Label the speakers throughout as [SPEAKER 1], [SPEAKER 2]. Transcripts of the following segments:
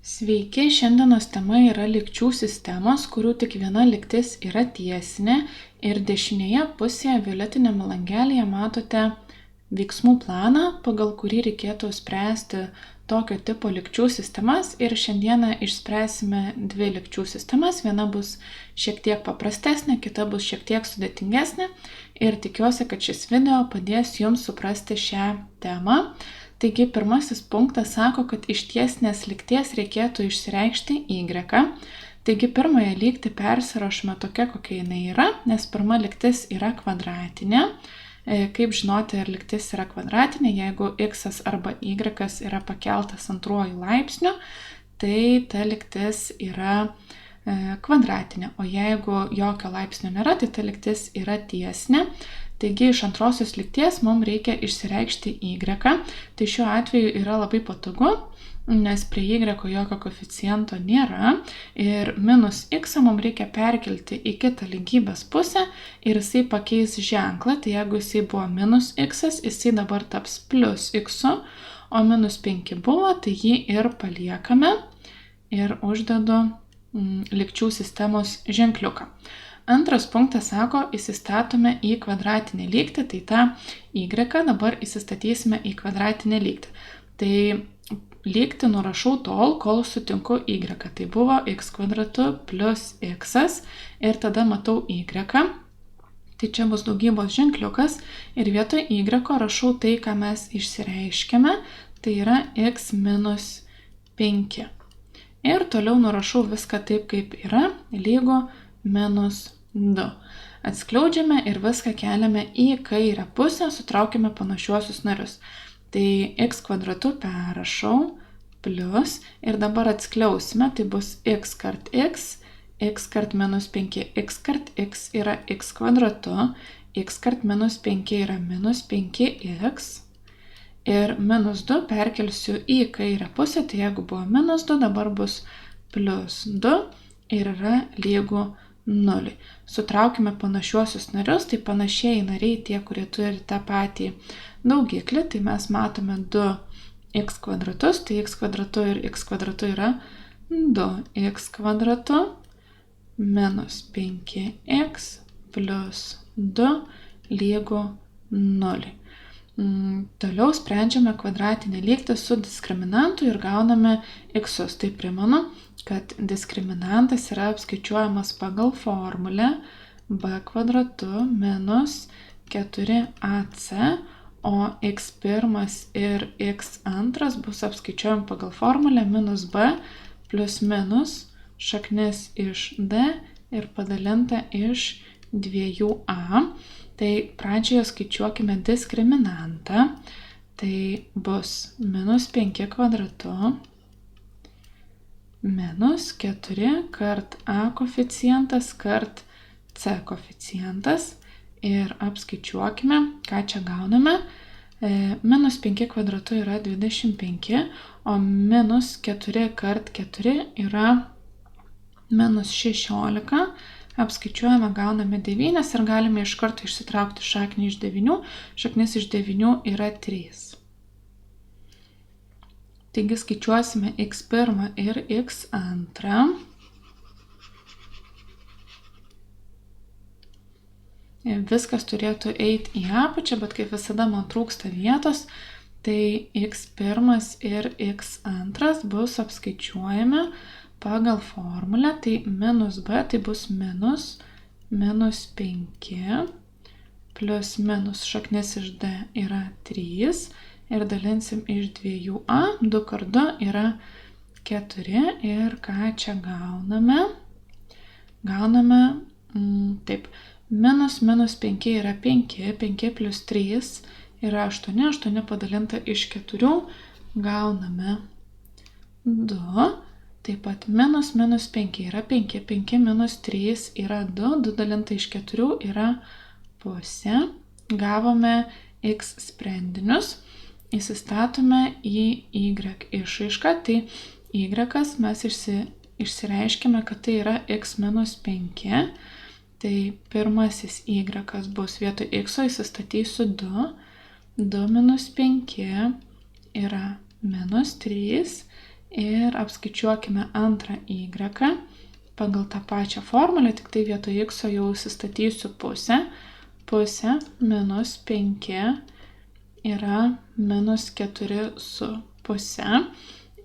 [SPEAKER 1] Sveiki, šiandienos tema yra lygčių sistemos, kurių tik viena lygtis yra tiesinė ir dešinėje pusėje violetinėme langelėje matote veiksmų planą, pagal kurį reikėtų spręsti tokio tipo lygčių sistemas ir šiandieną išspręsime dvi lygčių sistemas. Viena bus šiek tiek paprastesnė, kita bus šiek tiek sudėtingesnė ir tikiuosi, kad šis video padės jums suprasti šią temą. Taigi pirmasis punktas sako, kad iš tiesinės lygties reikėtų išsireikšti y. Taigi pirmąją lygtį persirašome tokia, kokia jinai yra, nes pirma lygtis yra kvadratinė. Kaip žinoti, ar lygtis yra kvadratinė, jeigu x arba y yra pakeltas antruoju laipsniu, tai ta lygtis yra kvadratinė, o jeigu jokio laipsnio nėra, tai ta lygtis yra tiesinė. Taigi iš antrosios lygties mums reikia išsireikšti y, tai šiuo atveju yra labai patogu, nes prie y jokio koeficiento nėra ir minus x mums reikia perkelti į kitą lygybės pusę ir jisai pakeis ženklą, tai jeigu jisai buvo minus x, jisai dabar taps plus x, o minus 5 buvo, tai jį ir paliekame ir uždedu lygčių sistemos ženkliuką. Antras punktas sako, įsistatome į kvadratinę lygtį, tai tą y dabar įsistatysime į kvadratinę lygtį. Tai lygtį nurašau tol, kol sutinku y. Tai buvo x kvadratu plus x ir tada matau y. Tai čia bus daugybos ženkliukas ir vietoj y rašau tai, ką mes išsireiškėme, tai yra x minus 5. Ir toliau nurašau viską taip, kaip yra, lygu minus 2. Atskleidžiame ir viską keliame į kairę pusę, sutraukime panašiuosius narius. Tai x kvadratu perrašau, plus ir dabar atskleusime, tai bus x kart kart minus 5, x kart x yra x kvadratu, x kart minus 5 yra minus 5x ir minus 2 perkelsiu į kairę pusę, tai jeigu buvo minus 2, dabar bus plus 2 ir yra lygu 0. Sutraukime panašiuosius narius, tai panašiai nariai tie, kurie turi tą patį daugiklį, tai mes matome 2x kvadratus, tai x kvadratu ir x kvadratu yra 2x kvadratu minus 5x plus 2 lygu 0. Toliau sprendžiame kvadratinę lygtį su diskriminantu ir gauname x. Tai primenu, kad diskriminantas yra apskaičiuojamas pagal formulę b kvadratu minus 4ac, o x1 ir x2 bus apskaičiuojami pagal formulę minus b plus minus šaknis iš d ir padalinta iš 2a. Tai pradžioje skaičiuokime diskriminantą, tai bus minus 5 kvadratu minus 4 kart a koeficientas kart c koeficientas ir apskaičiuokime, ką čia gauname. Minus 5 kvadratu yra 25, o minus 4 kart 4 yra minus 16. Apskaičiuojame, gauname 9 ir galime iš karto išsitraukti šaknį iš 9. Šaknis iš 9 yra 3. Taigi skaičiuosime x1 ir x2. Viskas turėtų eiti į apačią, bet kaip visada man trūksta vietos, tai x1 ir x2 bus apskaičiuojami pagal formulę, tai minus b, tai bus minus 5 plus minus šaknis iš d yra 3 ir dalinsim iš 2a, 2 kart 2 yra 4 ir ką čia gauname? Gauname, taip, minus 5 yra 5, 5 plus 3 yra 8, 8 padalinta iš 4, gauname 2. Taip pat minus 5 yra 5, 5 minus 3 yra 2, 2 dalinta iš 4 yra pusė. Gavome x sprendinius, įsistatome į y išraišką, tai y mes išsireiškime, kad tai yra x minus 5. Tai pirmasis y bus vietoj x, įsistatysiu 2, 2 minus 5 yra minus 3 ir apskaičiuokime antrą y. Pagal tą pačią formulę, tik tai vietoj x jau įsistatysiu pusę. Pusė minus 5 yra minus 4,5.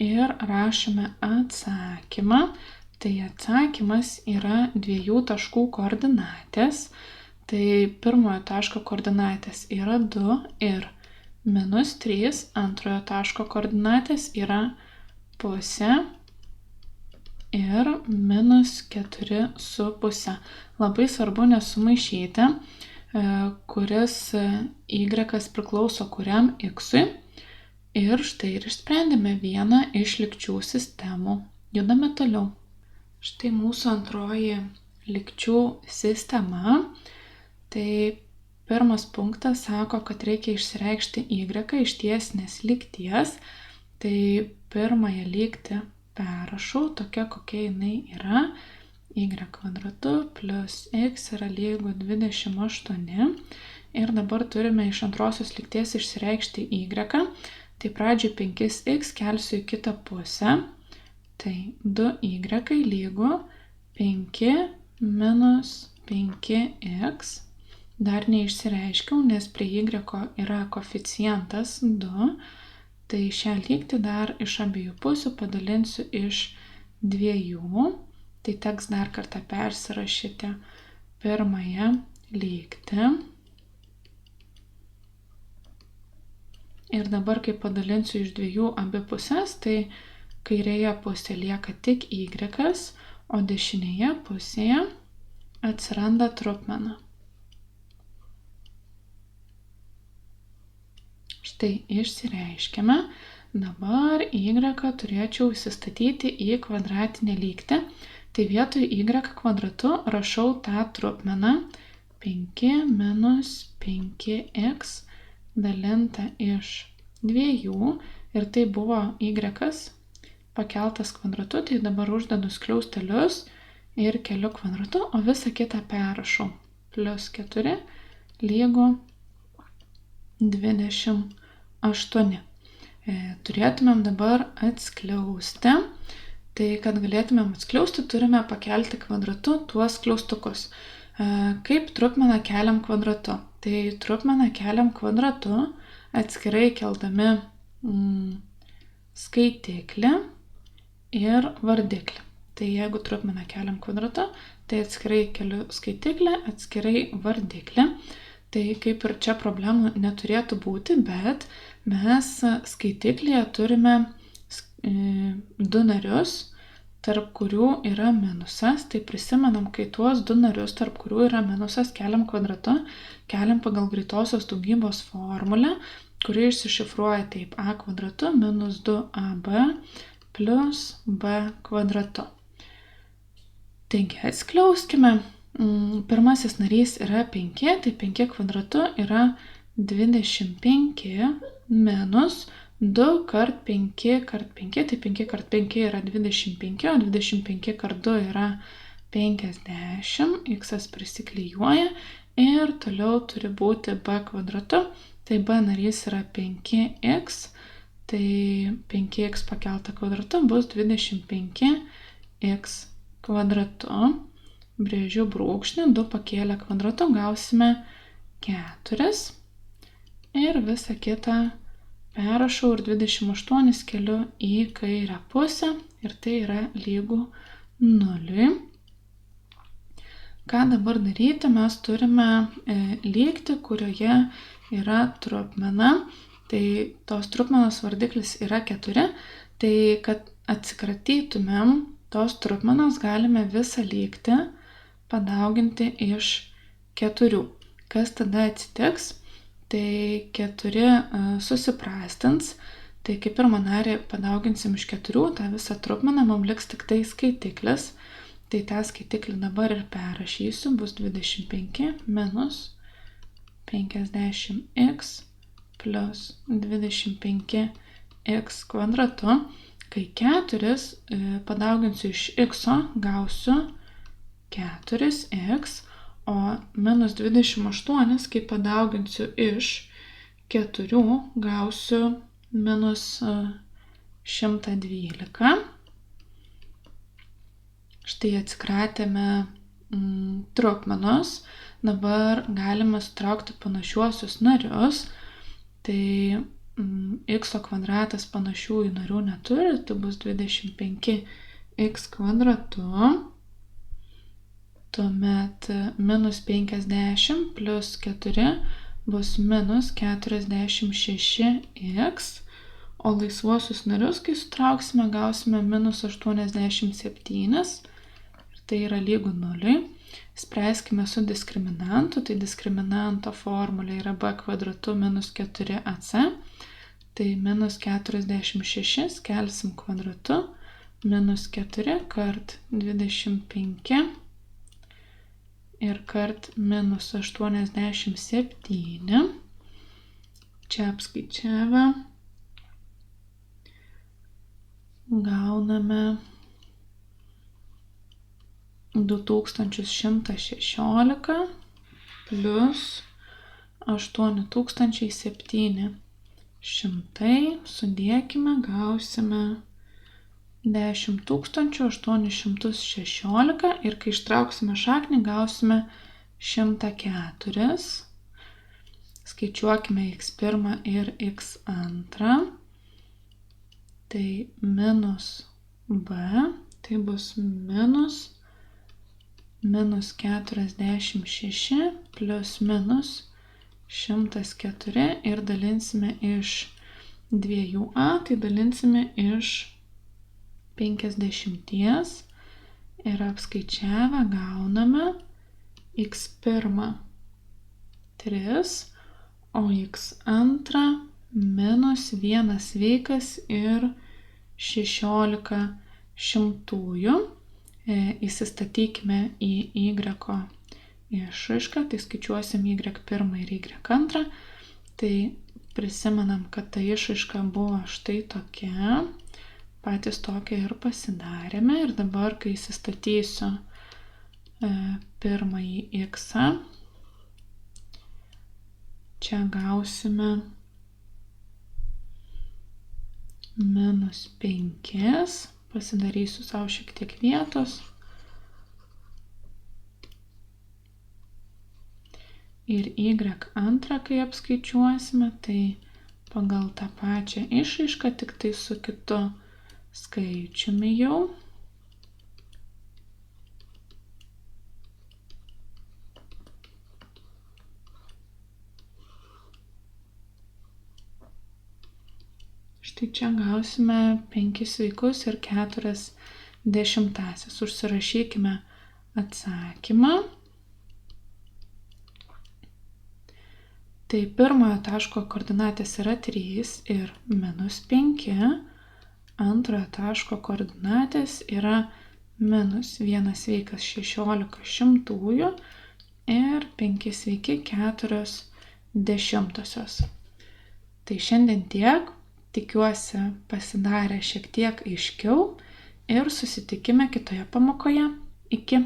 [SPEAKER 1] Ir rašome atsakymą. Tai atsakymas yra 2 taškų koordinatės. Tai pirmojo taško koordinatės yra 2 ir minus 3. Antrojo taško koordinatės yra pusė ir minus 4,5. Labai svarbu nesumaišyti, kuris y priklauso kuriam x-ui. Ir štai ir išsprendėme vieną iš lygčių sistemų. Judame toliau. Štai mūsų antroji lygčių sistema. Tai pirmas punktas sako, kad reikia išsireikšti y iš tiesinės lygties. Tai pirmąją lygtį perrašau tokia, kokia jinai yra. Y kvadratu plus x yra lygu 28. Ir dabar turime iš antrosios lygties išsireikšti y. Tai pradžioj 5x kelsiu į kitą pusę. Tai 2y lygu 5 minus 5x. Dar neišsireiškiau, nes prie y yra koeficientas 2. Tai šią lygtį dar iš abiejų pusių padalinsiu iš 2. Tai teks dar kartą persirašyti pirmąją lygtį. Ir dabar, kai padalinsiu iš 2 abi pusės, tai kairėje pusėje lieka tik y, o dešinėje pusėje atsiranda trupmena. Štai išsireiškime. Dabar y turėčiau įsistatyti į kvadratinę lygtį. Tai vietoj y kvadratu rašau tą trupmeną 5 minus 5x dalinta iš 2. Ir tai buvo y pakeltas kvadratu. Tai dabar uždedu skliaustelius ir keliu kvadratu, o visą kitą perrašau. Plus 4 lygu 28. Turėtumėm dabar atskliausti. Tai kad galėtumėm atskliausti, turime pakelti kvadratu tuos skliaustukus. Kaip trupmeną keliam kvadratu? Tai trupmeną keliam kvadratu atskirai keldami skaitiklį ir vardiklį. Tai jeigu trupmeną keliam kvadratu, tai atskirai keliu skaitiklį, atskirai vardiklį. Tai kaip ir čia problemų neturėtų būti, bet mes skaitiklyje turime 2 narius, tarp kurių yra minusas. Tai prisimenam, kai tuos 2 narius, tarp kurių yra minusas, keliam kvadratu, keliam pagal greitosios daugybos formulę, kuri išsišifruoja taip: a kvadratu minus 2ab plus b kvadratu. Taigi atskliauskime. Pirmasis narys yra 5, tai 5 kvadratu yra 25 minus 2 kart 5 kart 5, tai 5 kart 5 yra 25, o 25 kart 2 yra 50, x prisiklijuoja ir toliau turi būti b kvadratu, tai b narys yra 5x, tai 5x pakelta kvadratu bus 25x kvadratu. Brėžiu brūkšnį, 2 pakėlę kvadratu gausime 4 ir visą kitą perrašau ir 28 keliu į kairę pusę ir tai yra lygu 0. Ką dabar daryti? Mes turime lygtį, kurioje yra trupmena. Tai tos trupmenos vardiklis yra 4. Tai kad atsikratytumėm tos trupmenos, galime visą lygtį padauginti iš 4. Kas tada atsitiks? Tai 4 susiprastins. Tai kaip pirmą narį padauginsim iš 4, tą visą trupmeną, mums liks tik tai skaitiklis. Tai tą skaitiklį dabar ir perrašysiu, bus 25 minus 50x plus 25x kvadratu. Kai 4 padauginsiu iš x, gausiu 4x, o minus 28, kai padauginsiu iš 4, gausiu minus 112. Štai atsikratėme trupmenos. Dabar galime sutraukti panašiuosius narius. Tai x kvadratas panašiųjų narių neturi, tai bus 25x kvadratu. Tuomet minus 50 plus 4 bus minus 46x, o laisvuosius narius, kai sutrauksime, gausime minus 87 ir tai yra lygu 0. Spręskime su diskriminantu, tai diskriminanto formulė yra b kvadratu minus 4ac, tai minus 46 kelsim kvadratu, minus 4 kart 25 ir kart minus 87. Čia apskaičiavę gauname 2116 plus 8700. Sudėkime, gausime 10816 ir kai ištrauksime šaknį, gausime 104. Skaičiuokime x1 ir x2. Tai minus b, tai bus minus 46 plus minus 104 ir dalinsime iš 2a, tai dalinsime iš 50 ir apskaičiavę gauname x1 3, o x2 minus 1 sveikas ir 16 šimtųjų. Įsistatykime į y išraišką, tai skaičiuosim y1 ir y2. Tai prisimenam, kad ta išraiška buvo štai tokia, patys tokią ir pasidarėme. Ir dabar, kai įsistatysiu pirmąjį x, čia gausime minus 5, pasidarysiu savo šiek tiek vietos. Ir y2, kai apskaičiuosime, tai pagal tą pačią išraišką, tik tai su kitu skaičiumi jau. Štai čia gausime 5 sveikus ir 4 dešimtąsias. Užsirašykime atsakymą. Tai pirmojo taško koordinatės yra 3 ir minus 5. Antrojo taško koordinatės yra minus 1 sveikas 16 šimtųjų ir 5 sveiki 4 dešimtosios. Tai šiandien tiek. Tikiuosi pasidarė šiek tiek aiškiau ir susitikime kitoje pamokoje. Iki.